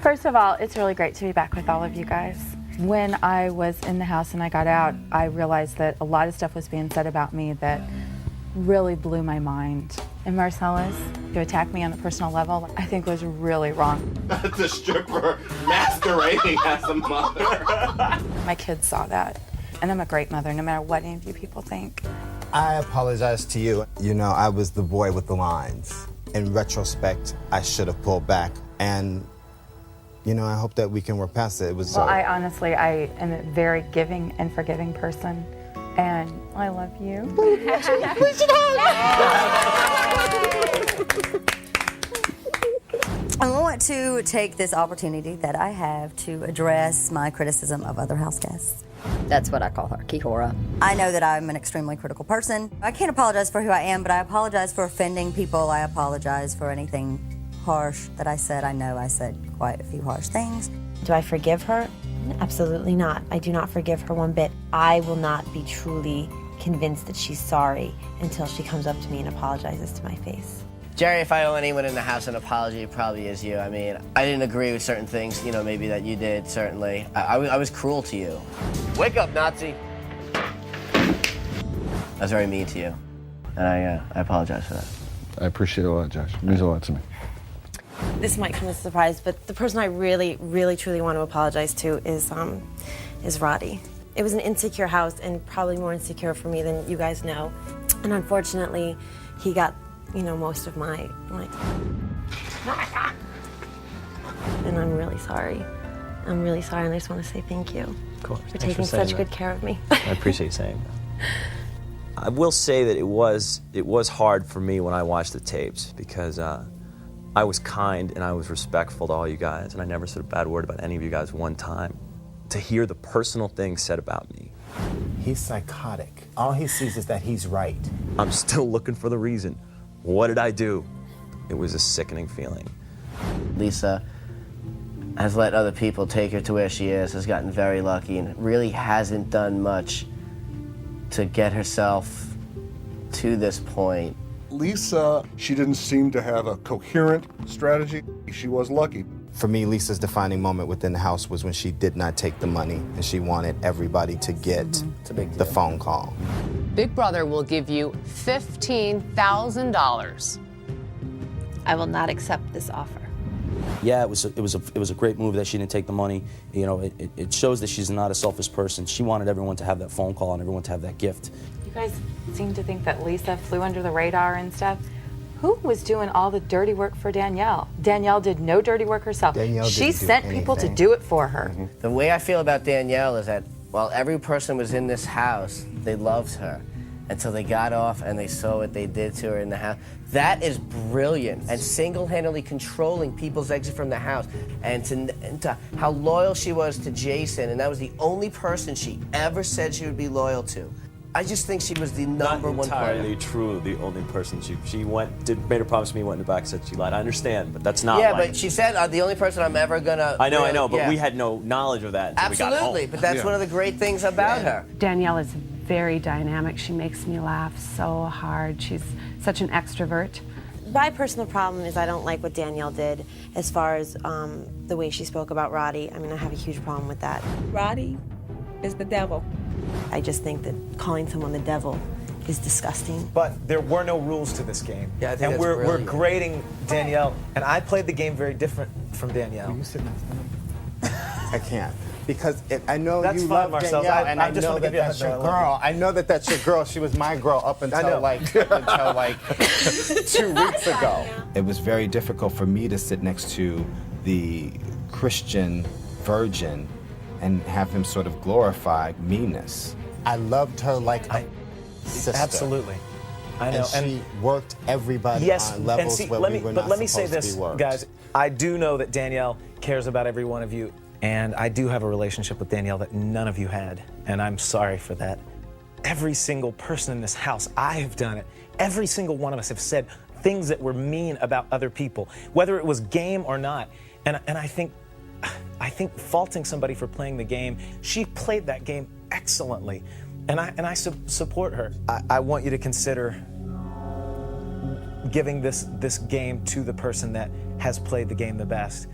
First of all, it's really great to be back with all of you guys. When I was in the house and I got out, I realized that a lot of stuff was being said about me that really blew my mind. And Marcellus, to attack me on a personal level, I think was really wrong. That's a stripper masquerading as a mother. My kids saw that, and I'm a great mother, no matter what any of you people think. I apologize to you. You know, I was the boy with the lines. In retrospect, I should have pulled back, and you know, I hope that we can work past it. Well, I honestly am a very giving and forgiving person, and I love you. I want to take this opportunity that I have to address my criticism of other house guests. That's what I call her, Kihora. I know that I'm an extremely critical person. I can't apologize for who I am, but I apologize for offending people. I apologize for anything harsh that I said. I know I said quite a few harsh things. Do I forgive her? Absolutely not. I do not forgive her one bit. I will not be truly convinced that she's sorry until she comes up to me and apologizes to my face. Jerry, if I owe anyone in the house an apology, it probably is you. I mean, I didn't agree with certain things, you know, maybe that you did, certainly. I was cruel to you. Wake up, Nazi. I was very mean to you, and I apologize for that. I appreciate it a lot, Josh. It means a lot to me. This might come as a surprise, but the person I really, really, truly want to apologize to is Roddy. It was an insecure house, and probably more insecure for me than you guys know. And unfortunately, he got, you know, most of my, and I'm really sorry. I'm really sorry, and I just want to say thank you for taking such good care of me. I appreciate you saying that. I will say that it was hard for me when I watched the tapes, because I was kind and I was respectful to all you guys, and I never said a bad word about any of you guys one time. To hear the personal things said about me. He's psychotic. All he sees is that he's right. I'm still looking for the reason. What did I do? It was a sickening feeling. Lisa has let other people take her to where she is, has gotten very lucky, and really hasn't done much to get herself to this point. Lisa, she didn't seem to have a coherent strategy. She was lucky. For me, Lisa's defining moment within the house was when she did not take the money and she wanted everybody to get the phone call. Big Brother will give you $15,000. I will not accept this offer. Yeah, it was a great move that she didn't take the money. You know, it shows that she's not a selfish person. She wanted everyone to have that phone call and everyone to have that gift. You guys seem to think that Lisa flew under the radar and stuff. Who was doing all the dirty work for Danielle? Danielle did no dirty work herself. She sent people to do it for her. The way I feel about Danielle is that while every person was in this house, they loved her until they got off and they saw what they did to her in the house. That is brilliant, and single-handedly controlling people's exit from the house, and to how loyal she was to Jason, and that was the only person she ever said she would be loyal to. I just think she was the number one player. Not entirely true, the only person. She made a promise to me, went in the back, said she lied. I understand, but that's not Yeah, like, but she said, the only person I'm ever gonna... I know, but we had no knowledge of that until we got home. Absolutely, but that's one of the great things about her. Danielle is very dynamic. She makes me laugh so hard. She's such an extrovert. My personal problem is I don't like what Danielle did as far as the way she spoke about Roddy. I mean, I have a huge problem with that. Roddy is the devil. I just think that calling someone the devil is disgusting. But there were no rules to this game. Yeah, I think and that's we're grading Danielle, and I played the game very different from Danielle. Will you sit next to me? I can't. Because I know That's you fine, love Marcel. Danielle, and I just know want to that give you a that's your hug. girl. I know that that's your girl. She was my girl up until like 2 weeks ago. It was very difficult for me to sit next to the Christian virgin and have him sort of glorify meanness. I loved her like a sister. Absolutely. I know. And she worked everybody on levels where we were not let me say supposed this, to be worked. guys. I do know that Danielle cares about every one of you, and I do have a relationship with Danielle that none of you had, and I'm sorry for that. Every single person in this house, I have done it. Every single one of us have said things that were mean about other people, whether it was game or not. And I think faulting somebody for playing the game, she played that game excellently, and I support her. I want you to consider giving this game to the person that has played the game the best.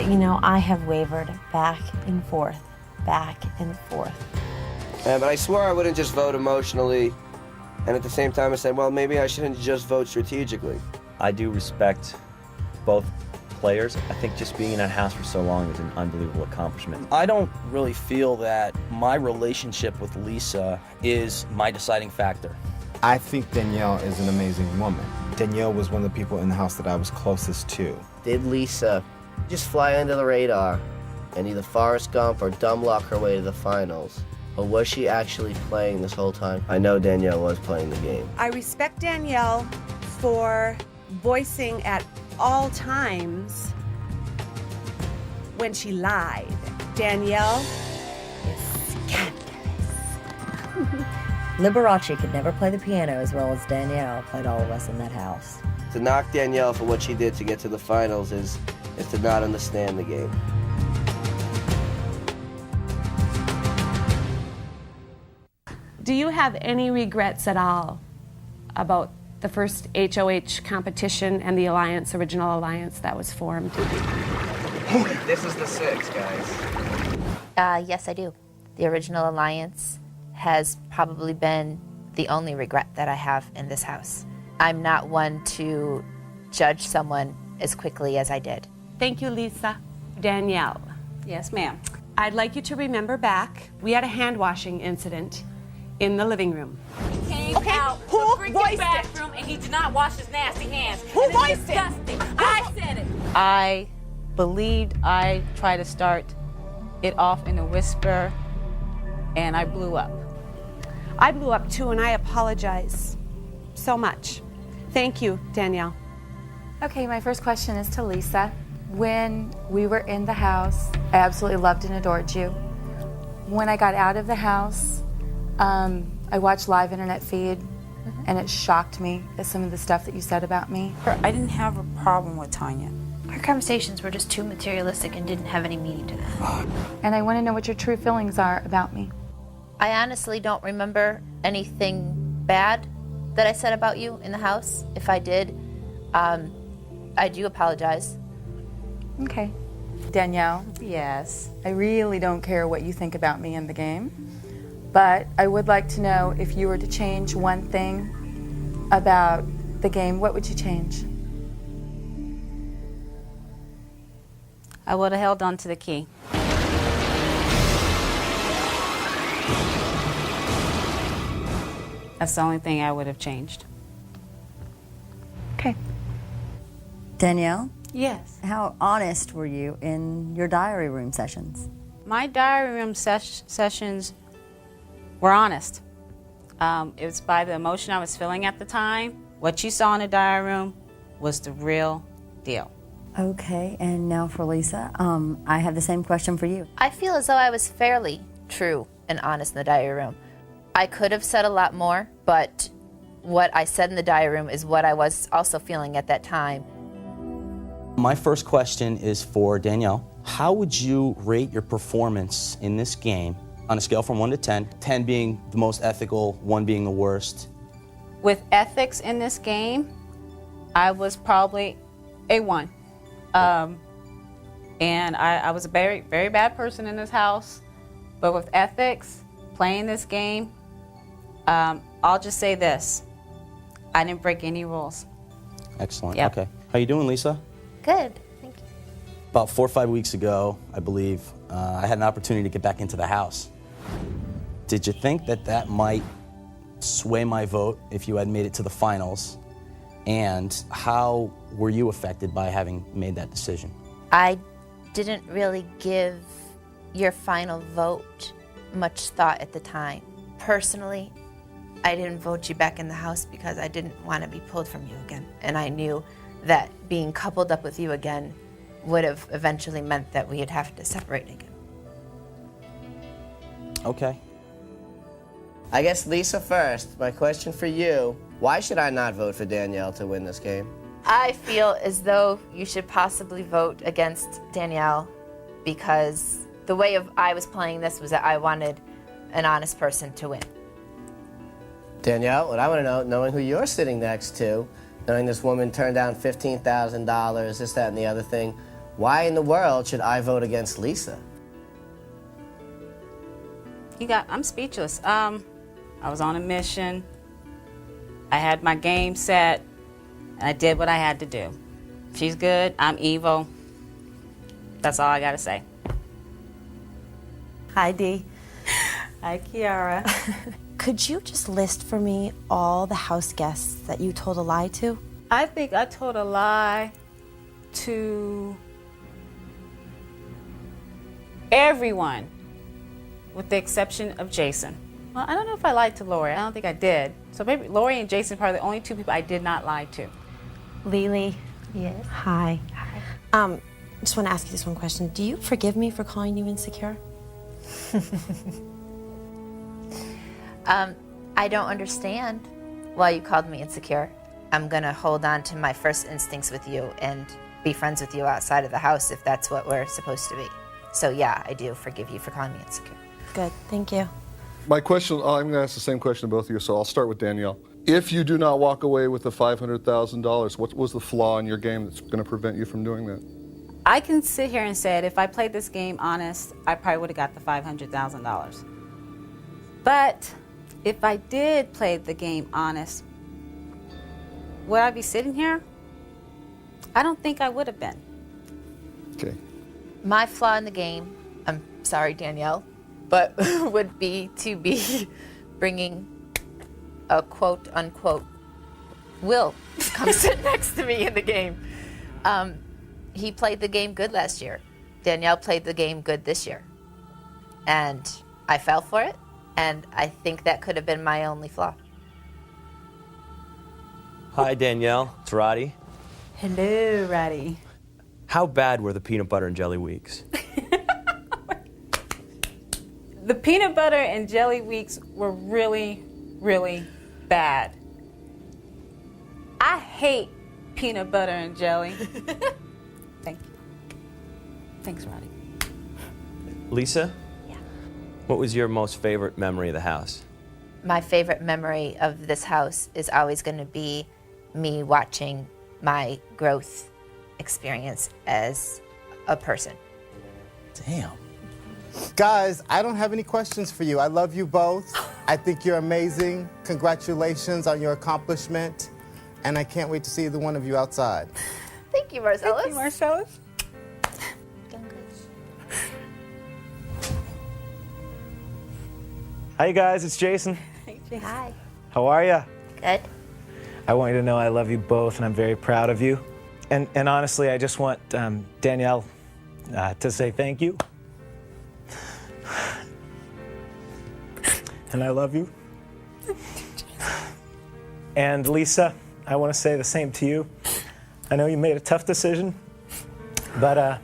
You know, I have wavered back and forth, back and forth. But I swore I wouldn't just vote emotionally, and at the same time I said, well, maybe I shouldn't just vote strategically. I do respect both players. I think just being in that house for so long is an unbelievable accomplishment. I don't really feel that my relationship with Lisa is my deciding factor. I think Danielle is an amazing woman. Danielle was one of the people in the house that I was closest to. Did Lisa just fly under the radar and either Forrest Gump or dumb luck her way to the finals? Or was she actually playing this whole time? I know Danielle was playing the game. I respect Danielle for voicing at all times when she lied. Danielle is scandalous. Liberace could never play the piano as well as Danielle played all of us in that house. To knock Danielle for what she did to get to the finals is to not understand the game. Do you have any regrets at all about the first HOH competition and the alliance, original alliance that was formed? This is the 6, guys. Yes, I do. The original alliance has probably been the only regret that I have in this house. I'm not one to judge someone as quickly as I did. Thank you, Lisa. Danielle. Yes, ma'am. I'd like you to remember back, we had a hand washing incident in the living room. He came out the freaking bathroom and he did not wash his nasty hands. Who voiced it? I said it. I believed I tried to start it off in a whisper, and I blew up. I blew up too, and I apologize so much. Thank you, Danielle. Okay, my first question is to Lisa. When we were in the house, I absolutely loved and adored you. When I got out of the house, I watched live internet feed, and it shocked me at some of the stuff that you said about me. I didn't have a problem with Tanya. Our conversations were just too materialistic and didn't have any meaning to them. And I want to know what your true feelings are about me. I honestly don't remember anything bad that I said about you in the house. If I did, I do apologize. Okay. Danielle? Yes. I really don't care what you think about me in the game, but I would like to know if you were to change one thing about the game, what would you change? I would have held on to the key. That's the only thing I would have changed. Okay. Danielle? Yes. How honest were you in your diary room sessions? My diary room sessions were honest. It was by the emotion I was feeling at the time. What you saw in the diary room was the real deal. Okay, and now for Lisa. I have the same question for you. I feel as though I was fairly true and honest in the diary room. I could have said a lot more, but what I said in the diary room is what I was also feeling at that time. My first question is for Danielle. How would you rate your performance in this game on a scale from 1 to 10, 10 being the most ethical, 1 being the worst? With ethics in this game, I was probably a 1. And I was a very, very bad person in this house. But with ethics, playing this game, I'll just say this. I didn't break any rules. Excellent. Yep. Okay. How you doing, Lisa? Good, thank you. About 4 or 5 weeks ago, I believe, I had an opportunity to get back into the house. Did you think that that might sway my vote if you had made it to the finals? And how were you affected by having made that decision? I didn't really give your final vote much thought at the time. Personally, I didn't vote you back in the house because I didn't want to be pulled from you again. And I knew that being coupled up with you again would have eventually meant that we'd have to separate again. Okay. I guess Lisa first. My question for you, why should I not vote for Danielle to win this game? I feel as though you should possibly vote against Danielle because the way I was playing this was that I wanted an honest person to win. Danielle, what I want to know, knowing who you're sitting next to, knowing this woman turned down $15,000, this, that, and the other thing, Why in the world should I vote against Lisa? I'm speechless. I was on a mission. I had my game set, and I did what I had to do. She's good, I'm evil. That's all I gotta say. Hi, Dee. Hi, Kiara. Could you just list for me all the house guests that you told a lie to? I think I told a lie to everyone, with the exception of Jason. Well, I don't know if I lied to Lori. I don't think I did. So maybe Lori and Jason are probably the only two people I did not lie to. Lily. Yes. Hi. I just want to ask you this one question. Do you forgive me for calling you insecure? I don't understand why you called me insecure. I'm gonna hold on to my first instincts with you and be friends with you outside of the house if that's what we're supposed to be. So yeah, I do forgive you for calling me insecure. Good, thank you. My question, I'm going to ask the same question to both of you, so I'll start with Danielle. If you do not walk away with the $500,000, what was the flaw in your game that's going to prevent you from doing that? I can sit here and say that if I played this game honest, I probably would have got the $500,000. But if I did play the game honest, would I be sitting here? I don't think I would have been. Okay. My flaw in the game, I'm sorry, Danielle, but would be to be bringing a quote unquote Will to come sit next to me in the game. He played the game good last year. Danielle played the game good this year. And I fell for it, and I think that could have been my only flaw. Hi, Danielle. It's Roddy. Hello, Roddy. How bad were the peanut butter and jelly weeks? The peanut butter and jelly weeks were really, really bad. I hate peanut butter and jelly. Thank you. Thanks, Roddy. Lisa? Yeah. What was your most favorite memory of the house? My favorite memory of this house is always going to be me watching my growth experience as a person. Damn. Guys, I don't have any questions for you. I love you both. I think you're amazing. Congratulations on your accomplishment. And I can't wait to see the one of you outside. Thank you, Marcellus. Thank you, Marcellus. Hi, you guys. It's Jason. Hey, Jason. Hi. How are you? Good. I want you to know I love you both, and I'm very proud of you. And honestly, I just want Danielle to say thank you. And I love you. And Lisa, I want to say the same to you. I know you made a tough decision, but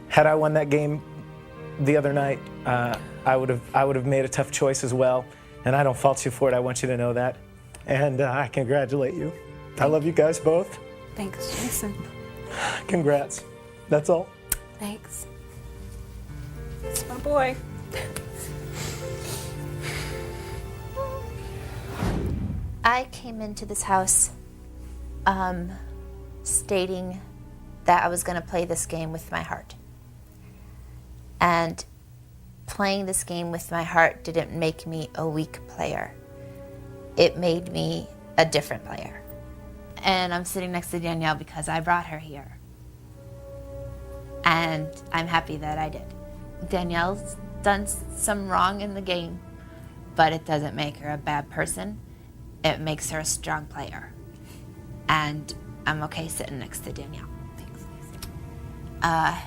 had I won that game the other night, I would have made a tough choice as well. And I don't fault you for it. I want you to know that. And I congratulate you. I love you guys both. Thanks, Jason. Congrats. That's all. Thanks. It's my boy. I came into this house stating that I was going to play this game with my heart. And playing this game with my heart didn't make me a weak player. It made me a different player. And I'm sitting next to Danielle because I brought her here. And I'm happy that I did. Danielle's done some wrong in the game, but it doesn't make her a bad person. It makes her a strong player. And I'm okay sitting next to Danielle. Thanks, Lisa.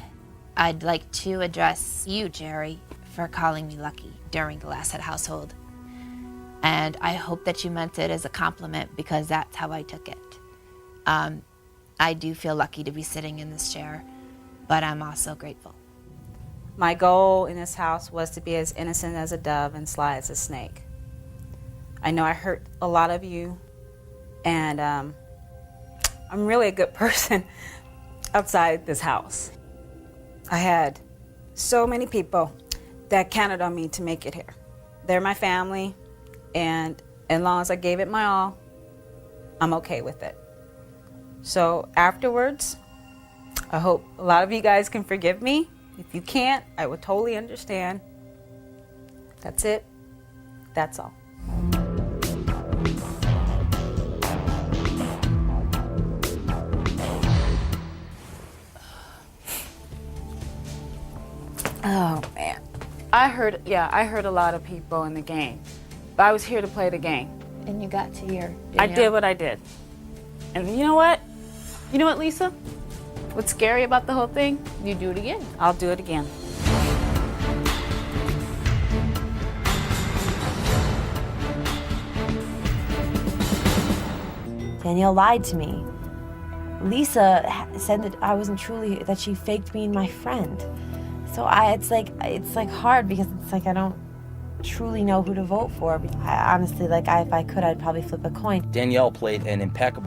I'd like to address you, Jerry, for calling me lucky during the last head household. And I hope that you meant it as a compliment because that's how I took it. I do feel lucky to be sitting in this chair, but I'm also grateful. My goal in this house was to be as innocent as a dove and sly as a snake. I know I hurt a lot of you, and I'm really a good person outside this house. I had so many people that counted on me to make it here. They're my family, and as long as I gave it my all, I'm okay with it. So afterwards, I hope a lot of you guys can forgive me. If you can't, I would totally understand. That's it. That's all. Oh man. I heard a lot of people in the game. But I was here to play the game. And you got to your I did what I did. And you know what? You know what, Lisa? What's scary about the whole thing? You do it again. I'll do it again. Danielle lied to me. Lisa said that I wasn't truly, that she faked being my friend. So it's like hard because it's like I don't truly know who to vote for. I honestly, if I could, I'd probably flip a coin. Danielle played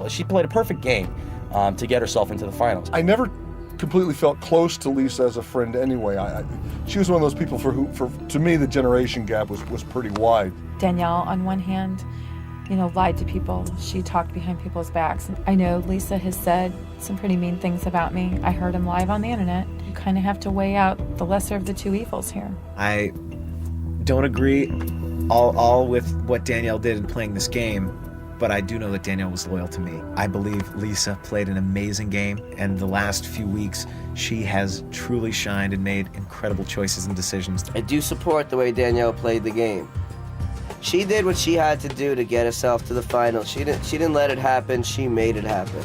she played a perfect game to get herself into the finals. I never completely felt close to Lisa as a friend anyway. She was one of those people to me, the generation gap was pretty wide. Danielle, on one hand, lied to people. She talked behind people's backs. I know Lisa has said some pretty mean things about me. I heard them live on the internet. You kind of have to weigh out the lesser of the two evils here. I don't agree all with what Danielle did in playing this game, but I do know that Danielle was loyal to me. I believe Lisa played an amazing game, and the last few weeks, she has truly shined and made incredible choices and decisions. I do support the way Danielle played the game. She did what she had to do to get herself to the final. She didn't let it happen, she made it happen.